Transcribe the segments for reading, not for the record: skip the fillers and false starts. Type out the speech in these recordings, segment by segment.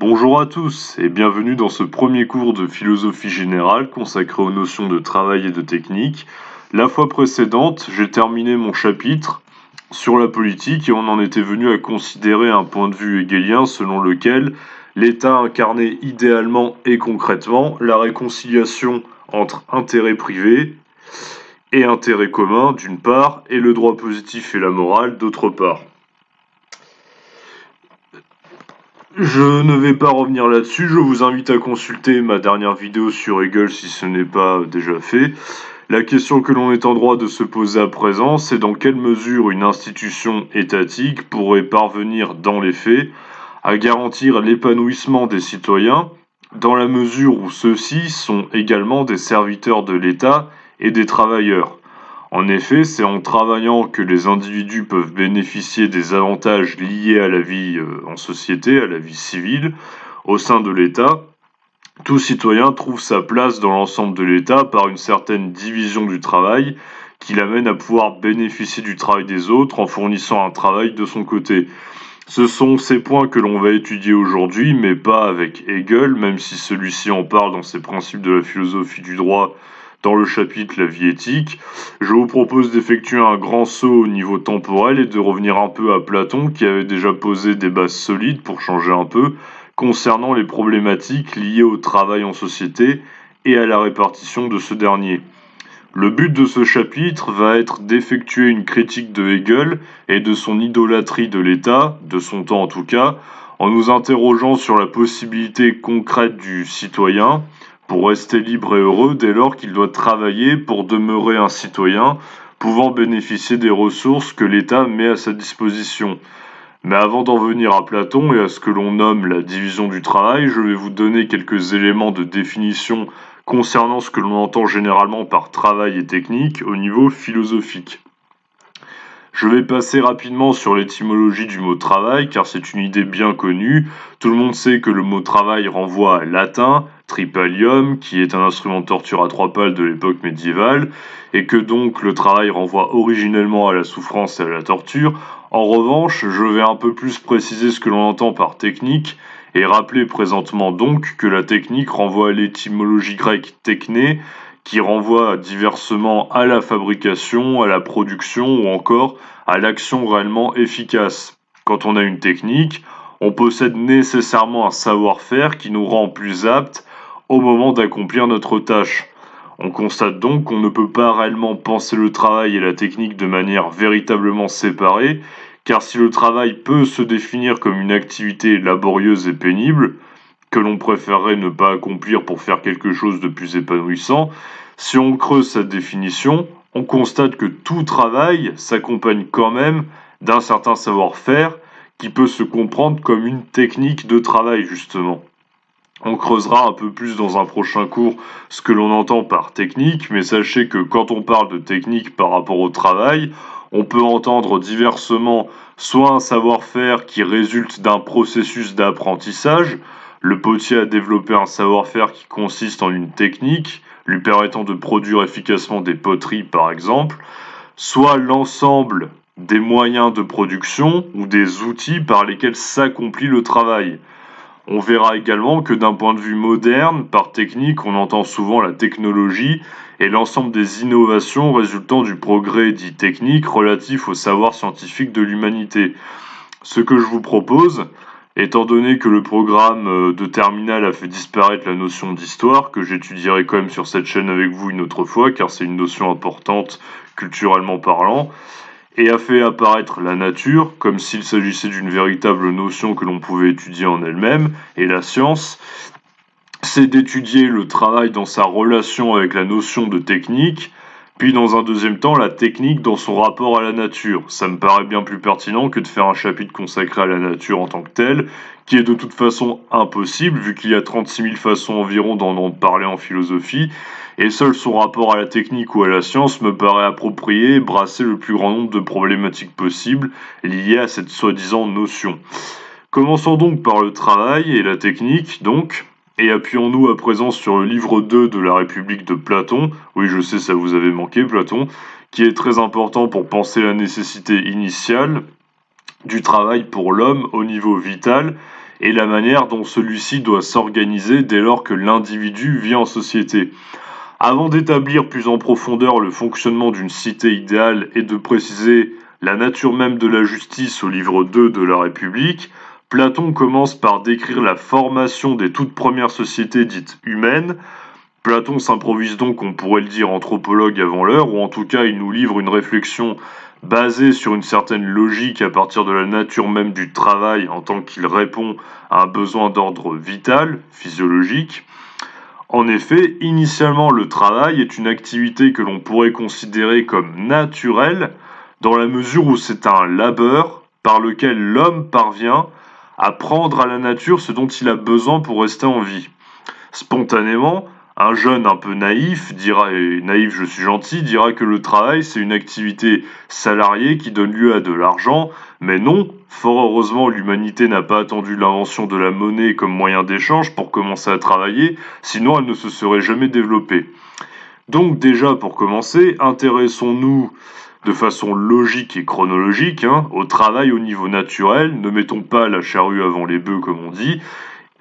Bonjour à tous et bienvenue dans ce premier cours de philosophie générale consacré aux notions de travail et de technique. La fois précédente, j'ai terminé mon chapitre sur la politique et on en était venu à considérer un point de vue hegelien selon lequel l'État incarnait idéalement et concrètement la réconciliation entre intérêt privé et intérêt commun d'une part et le droit positif et la morale d'autre part. Je ne vais pas revenir là-dessus, je vous invite à consulter ma dernière vidéo sur Hegel si ce n'est pas déjà fait. La question que l'on est en droit de se poser à présent, c'est dans quelle mesure une institution étatique pourrait parvenir dans les faits à garantir l'épanouissement des citoyens, dans la mesure où ceux-ci sont également des serviteurs de l'État et des travailleurs. En effet, c'est en travaillant que les individus peuvent bénéficier des avantages liés à la vie en société, à la vie civile, au sein de l'État. Tout citoyen trouve sa place dans l'ensemble de l'État par une certaine division du travail qui l'amène à pouvoir bénéficier du travail des autres en fournissant un travail de son côté. Ce sont ces points que l'on va étudier aujourd'hui, mais pas avec Hegel, même si celui-ci en parle dans ses principes de la philosophie du droit dans le chapitre La vie éthique. Je vous propose d'effectuer un grand saut au niveau temporel et de revenir un peu à Platon qui avait déjà posé des bases solides pour changer un peu concernant les problématiques liées au travail en société et à la répartition de ce dernier. Le but de ce chapitre va être d'effectuer une critique de Hegel et de son idolâtrie de l'État, de son temps en tout cas, en nous interrogeant sur la possibilité concrète du citoyen pour rester libre et heureux dès lors qu'il doit travailler pour demeurer un citoyen pouvant bénéficier des ressources que l'État met à sa disposition. Mais avant d'en venir à Platon et à ce que l'on nomme la division du travail, je vais vous donner quelques éléments de définition concernant ce que l'on entend généralement par travail et technique au niveau philosophique. Je vais passer rapidement sur l'étymologie du mot travail car c'est une idée bien connue. Tout le monde sait que le mot travail renvoie à latin, tripalium, qui est un instrument de torture à 3 pales de l'époque médiévale, et que donc le travail renvoie originellement à la souffrance et à la torture. En revanche, je vais un peu plus préciser ce que l'on entend par technique et rappeler présentement donc que la technique renvoie à l'étymologie grecque techné, qui renvoie diversement à la fabrication, à la production ou encore à l'action réellement efficace. Quand on a une technique, on possède nécessairement un savoir-faire qui nous rend plus aptes au moment d'accomplir notre tâche. On constate donc qu'on ne peut pas réellement penser le travail et la technique de manière véritablement séparée, car si le travail peut se définir comme une activité laborieuse et pénible, que l'on préférerait ne pas accomplir pour faire quelque chose de plus épanouissant, si on creuse cette définition, on constate que tout travail s'accompagne quand même d'un certain savoir-faire qui peut se comprendre comme une technique de travail justement. On creusera un peu plus dans un prochain cours ce que l'on entend par technique, mais sachez que quand on parle de technique par rapport au travail, on peut entendre diversement soit un savoir-faire qui résulte d'un processus d'apprentissage, le potier a développé un savoir-faire qui consiste en une technique, lui permettant de produire efficacement des poteries par exemple, soit l'ensemble des moyens de production ou des outils par lesquels s'accomplit le travail. On verra également que d'un point de vue moderne, par technique, on entend souvent la technologie et l'ensemble des innovations résultant du progrès dit technique relatif au savoir scientifique de l'humanité. Ce que je vous propose, étant donné que le programme de terminale a fait disparaître la notion d'histoire, que j'étudierai quand même sur cette chaîne avec vous une autre fois, car c'est une notion importante culturellement parlant, et a fait apparaître la nature, comme s'il s'agissait d'une véritable notion que l'on pouvait étudier en elle-même, et la science, c'est d'étudier le travail dans sa relation avec la notion de technique, puis dans un deuxième temps la technique dans son rapport à la nature. Ça me paraît bien plus pertinent que de faire un chapitre consacré à la nature en tant que telle, qui est de toute façon impossible vu qu'il y a 36 000 façons environ d'en parler en philosophie, et seul son rapport à la technique ou à la science me paraît approprié et brasser le plus grand nombre de problématiques possibles liées à cette soi-disant notion. Commençons donc par le travail et la technique, donc, et appuyons-nous à présent sur le livre 2 de la République de Platon, oui je sais ça vous avait manqué Platon, qui est très important pour penser la nécessité initiale du travail pour l'homme au niveau vital, et la manière dont celui-ci doit s'organiser dès lors que l'individu vit en société. Avant d'établir plus en profondeur le fonctionnement d'une cité idéale et de préciser la nature même de la justice au livre 2 de la République, Platon commence par décrire la formation des toutes premières sociétés dites humaines. Platon s'improvise donc, on pourrait le dire, anthropologue avant l'heure, ou en tout cas il nous livre une réflexion basée sur une certaine logique à partir de la nature même du travail en tant qu'il répond à un besoin d'ordre vital, physiologique. En effet, initialement, le travail est une activité que l'on pourrait considérer comme naturelle, dans la mesure où c'est un labeur par lequel l'homme parvient à prendre à la nature ce dont il a besoin pour rester en vie. Spontanément, un jeune un peu naïf dira, et naïf je suis gentil, dira que le travail c'est une activité salariée qui donne lieu à de l'argent, mais non, fort heureusement l'humanité n'a pas attendu l'invention de la monnaie comme moyen d'échange pour commencer à travailler, sinon elle ne se serait jamais développée. Donc déjà pour commencer, intéressons-nous de façon logique et chronologique au travail au niveau naturel, ne mettons pas la charrue avant les bœufs comme on dit.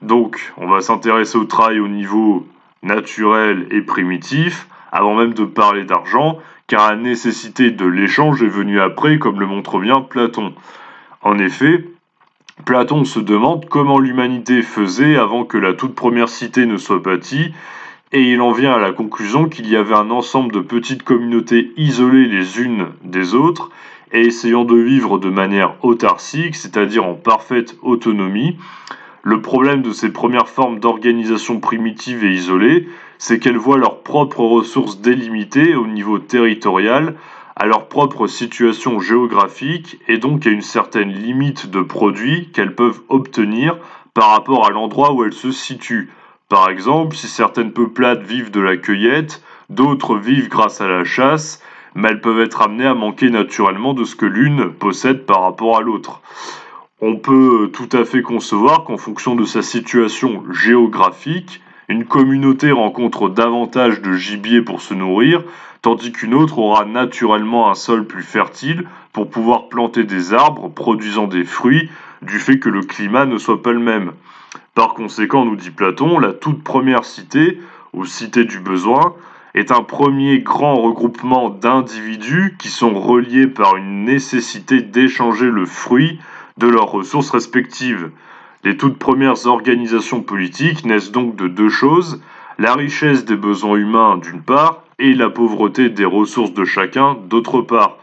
Donc on va s'intéresser au travail au niveau naturel et primitif, avant même de parler d'argent, car la nécessité de l'échange est venue après, comme le montre bien Platon. En effet, Platon se demande comment l'humanité faisait avant que la toute première cité ne soit bâtie, et il en vient à la conclusion qu'il y avait un ensemble de petites communautés isolées les unes des autres, et essayant de vivre de manière autarcique, c'est-à-dire en parfaite autonomie. Le problème de ces premières formes d'organisation primitive et isolée, c'est qu'elles voient leurs propres ressources délimitées au niveau territorial, à leur propre situation géographique, et donc à une certaine limite de produits qu'elles peuvent obtenir par rapport à l'endroit où elles se situent. Par exemple, si certaines peuplades vivent de la cueillette, d'autres vivent grâce à la chasse, mais elles peuvent être amenées à manquer naturellement de ce que l'une possède par rapport à l'autre. On peut tout à fait concevoir qu'en fonction de sa situation géographique, une communauté rencontre davantage de gibier pour se nourrir, tandis qu'une autre aura naturellement un sol plus fertile pour pouvoir planter des arbres produisant des fruits, du fait que le climat ne soit pas le même. Par conséquent, nous dit Platon, la toute première cité, ou cité du besoin, est un premier grand regroupement d'individus qui sont reliés par une nécessité d'échanger le fruit de leurs ressources respectives. Les toutes premières organisations politiques naissent donc de deux choses, la richesse des besoins humains d'une part, et la pauvreté des ressources de chacun d'autre part.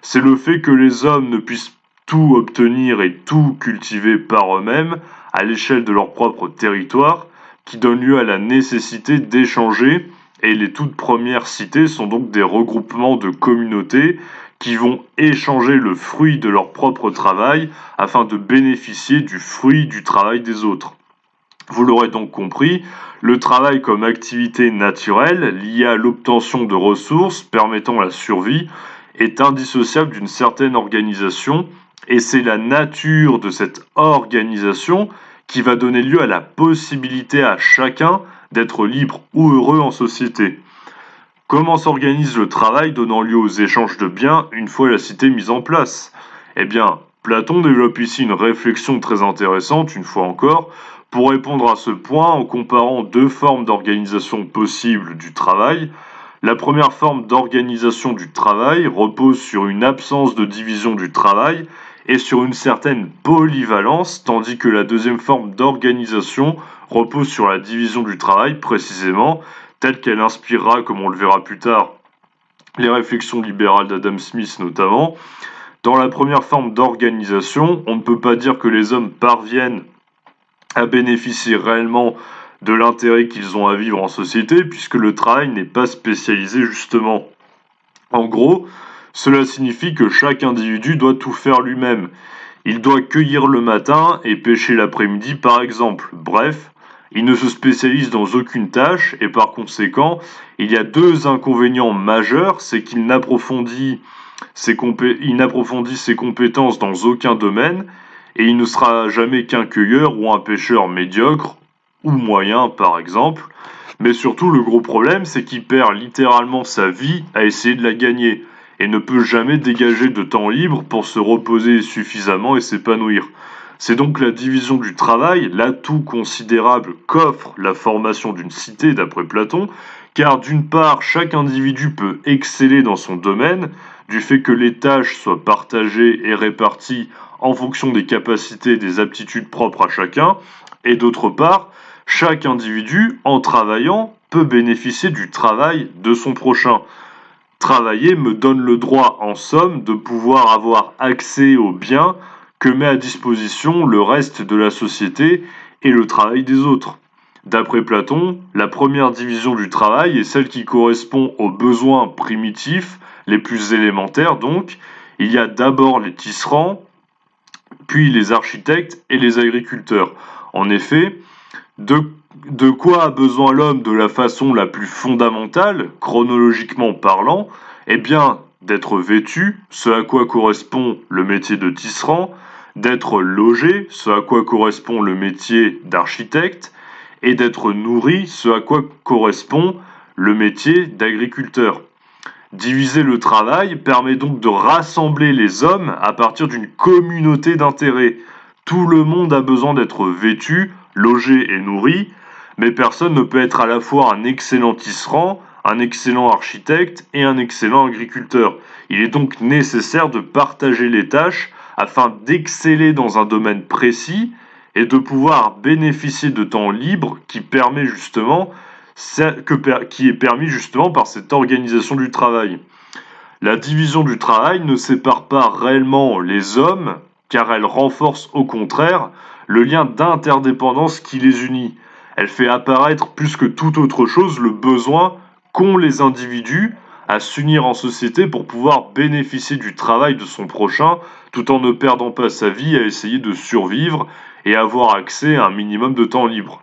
C'est le fait que les hommes ne puissent tout obtenir et tout cultiver par eux-mêmes, à l'échelle de leur propre territoire, qui donne lieu à la nécessité d'échanger, et les toutes premières cités sont donc des regroupements de communautés qui vont échanger le fruit de leur propre travail afin de bénéficier du fruit du travail des autres. Vous l'aurez donc compris, le travail comme activité naturelle liée à l'obtention de ressources permettant la survie est indissociable d'une certaine organisation et c'est la nature de cette organisation qui va donner lieu à la possibilité à chacun d'être libre ou heureux en société. Comment s'organise le travail donnant lieu aux échanges de biens une fois la cité mise en place? Eh bien, Platon développe ici une réflexion très intéressante, une fois encore, pour répondre à ce point en comparant deux formes d'organisation possibles du travail. La première forme d'organisation du travail repose sur une absence de division du travail et sur une certaine polyvalence, tandis que la deuxième forme d'organisation repose sur la division du travail précisément, telle qu'elle inspirera, comme on le verra plus tard, les réflexions libérales d'Adam Smith notamment. Dans la première forme d'organisation, on ne peut pas dire que les hommes parviennent à bénéficier réellement de l'intérêt qu'ils ont à vivre en société, puisque le travail n'est pas spécialisé justement. En gros, cela signifie que chaque individu doit tout faire lui-même. Il doit cueillir le matin et pêcher l'après-midi par exemple. Bref, il ne se spécialise dans aucune tâche et par conséquent, il y a deux inconvénients majeurs, c'est qu'il n'approfondit ses compétences dans aucun domaine et il ne sera jamais qu'un cueilleur ou un pêcheur médiocre ou moyen par exemple. Mais surtout, le gros problème, c'est qu'il perd littéralement sa vie à essayer de la gagner et ne peut jamais dégager de temps libre pour se reposer suffisamment et s'épanouir. C'est donc la division du travail, l'atout considérable qu'offre la formation d'une cité d'après Platon, car d'une part, chaque individu peut exceller dans son domaine, du fait que les tâches soient partagées et réparties en fonction des capacités et des aptitudes propres à chacun, et d'autre part, chaque individu, en travaillant, peut bénéficier du travail de son prochain. Travailler me donne le droit, en somme, de pouvoir avoir accès aux biens que met à disposition le reste de la société et le travail des autres. D'après Platon, la première division du travail est celle qui correspond aux besoins primitifs, les plus élémentaires donc. Il y a d'abord les tisserands, puis les architectes et les agriculteurs. En effet, de quoi a besoin l'homme de la façon la plus fondamentale, chronologiquement parlant? Eh bien, d'être vêtu, ce à quoi correspond le métier de tisserand, d'être logé, ce à quoi correspond le métier d'architecte, et d'être nourri, ce à quoi correspond le métier d'agriculteur. Diviser le travail permet donc de rassembler les hommes à partir d'une communauté d'intérêts. Tout le monde a besoin d'être vêtu, logé et nourri, mais personne ne peut être à la fois un excellent tisserand, un excellent architecte et un excellent agriculteur. Il est donc nécessaire de partager les tâches afin d'exceller dans un domaine précis et de pouvoir bénéficier de temps libre qui est permis justement par cette organisation du travail. La division du travail ne sépare pas réellement les hommes, car elle renforce au contraire le lien d'interdépendance qui les unit. Elle fait apparaître plus que toute autre chose le besoin qu'ont les individus à s'unir en société pour pouvoir bénéficier du travail de son prochain tout en ne perdant pas sa vie à essayer de survivre et avoir accès à un minimum de temps libre.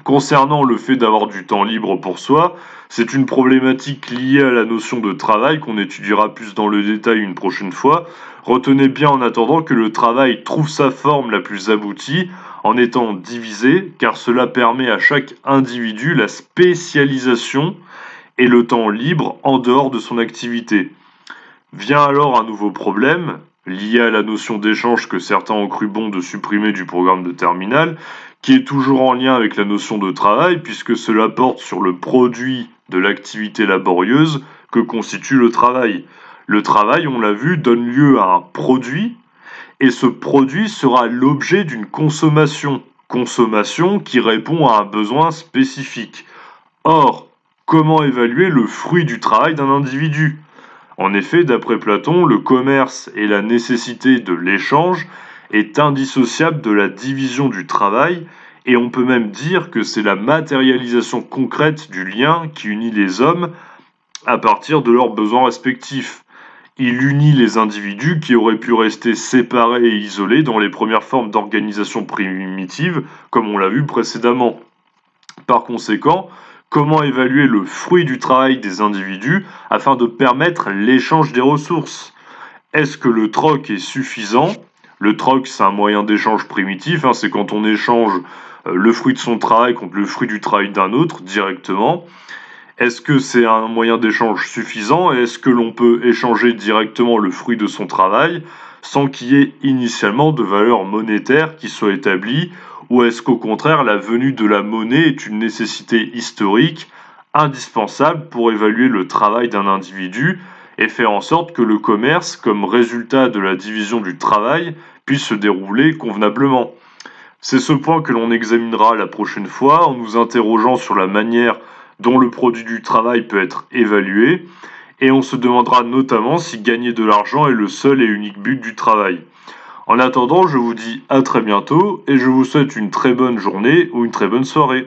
Concernant le fait d'avoir du temps libre pour soi, c'est une problématique liée à la notion de travail qu'on étudiera plus dans le détail une prochaine fois. Retenez bien en attendant que le travail trouve sa forme la plus aboutie en étant divisé, car cela permet à chaque individu la spécialisation et le temps libre en dehors de son activité. Vient alors un nouveau problème, lié à la notion d'échange que certains ont cru bon de supprimer du programme de terminale, qui est toujours en lien avec la notion de travail, puisque cela porte sur le produit de l'activité laborieuse que constitue le travail. Le travail, on l'a vu, donne lieu à un produit, et ce produit sera l'objet d'une consommation qui répond à un besoin spécifique. Or, comment évaluer le fruit du travail d'un individu? En effet, d'après Platon, le commerce et la nécessité de l'échange est indissociable de la division du travail, et on peut même dire que c'est la matérialisation concrète du lien qui unit les hommes à partir de leurs besoins respectifs. Il unit les individus qui auraient pu rester séparés et isolés dans les premières formes d'organisation primitive, comme on l'a vu précédemment. Par conséquent, comment évaluer le fruit du travail des individus afin de permettre l'échange des ressources? Est-ce que le troc est suffisant? Le troc, c'est un moyen d'échange primitif, c'est quand on échange le fruit de son travail contre le fruit du travail d'un autre directement. Est-ce que c'est un moyen d'échange suffisant et est-ce que l'on peut échanger directement le fruit de son travail sans qu'il y ait initialement de valeur monétaire qui soit établie, ou est-ce qu'au contraire la venue de la monnaie est une nécessité historique indispensable pour évaluer le travail d'un individu et faire en sorte que le commerce, comme résultat de la division du travail, puisse se dérouler convenablement? C'est ce point que l'on examinera la prochaine fois en nous interrogeant sur la manière dont le produit du travail peut être évalué, et on se demandera notamment si gagner de l'argent est le seul et unique but du travail. En attendant, je vous dis à très bientôt et je vous souhaite une très bonne journée ou une très bonne soirée.